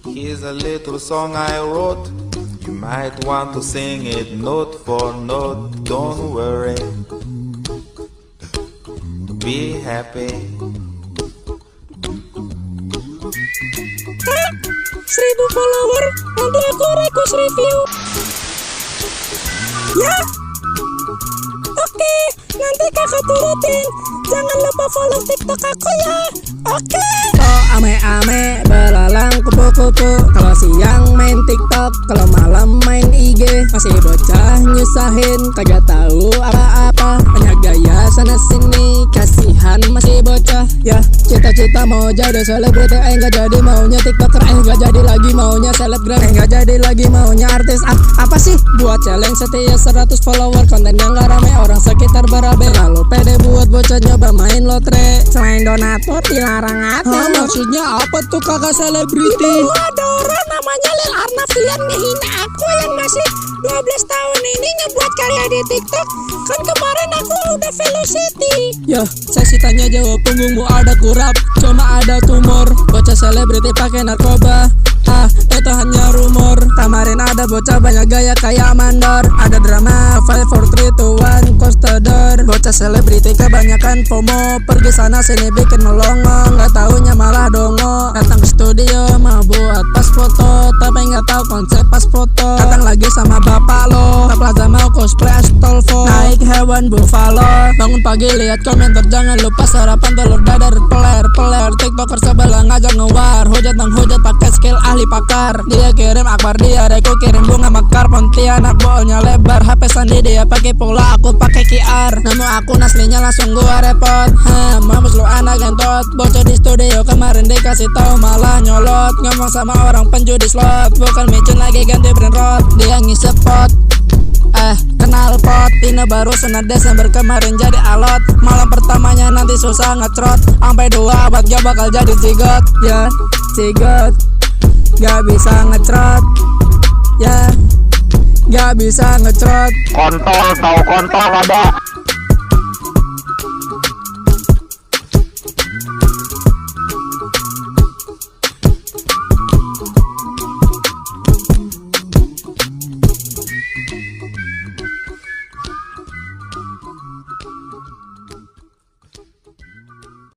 Here's a little song I wrote. You might want to sing it note for note. Don't worry, be happy. 1000 follower, nanti aku request review. Ya, oke, nanti kakak turutin. Jangan lupa follow TikTok aku ya. Oke. Oh ame-ame belalang kupu-kupu. Kalau siang main TikTok, kalau malam main IG. Masih bocah nyusahin, kagak tahu apa-apa. Banyak gaya sana sini, kasihan masih bocah. Ya, cita-cita mau jadi selebriti, enggak jadi maunya TikToker, enggak jadi lagi maunya selebgram, enggak jadi lagi maunya artis. Apa sih? Buat challenge setia 100 follower, konten yang gak rame, orang sekitar berabe. Lalu pede buat bocah nyoba main lotre. Selain donatur dilarang ada. Maksudnya apa tuh kakak selebriti? Itu ada orang namanya Lil Arnafian ngehina aku yang masih 12 tahun ini ngebuat karya di TikTok. Kan kemarin aku udah velocity. Ya, saya sih tanya jawab, punggungmu ada kurap, cuma ada tumor. Bocah selebriti pakai narkoba, itu hanya rumor. Kemarin ada bocah banyak gaya kayak mandor. Ada drama 5, 4, 3, 2, 1 Coaster. Bocah selebriti kebanyakan FOMO, pergi sana sini bikin melongo, nggak taunya malah dongo. Datang ke studio mau buat pas foto, tapi nggak tahu konsep pas foto. Datang lagi sama bapak lo, Plaza mau cosplay Astolfo, naik hewan buffalo. Bangun pagi lihat komentar, jangan lupa sarapan telur dadar peler. TikToker sebelah ngajak ngewar, hujat bang hujat pakai skill ahli pakar. Dia kirim akbar, dia reko kirim bunga mekar. Pontianak bolnya lebar, HP sandi dia pakai pola, aku pakai QR. Nemu akun aslinya langsung gua repot. Mampus lu anak gentot, bocah di studio kemarin dikasih tahu malah nyolot. Ngomong sama orang penjudi slot, bukan micin lagi ganti brand rot. Dia ngisep pot, kenal pot. Ini baru senat Desember kemarin jadi alot. Malam pertamanya nanti susah ngecrot, sampai 2 abad gak bakal jadi zigot. Ya, zigot gak bisa ngecrot. Ya, gak bisa ngecrot. Kontol, tahu kontol ada.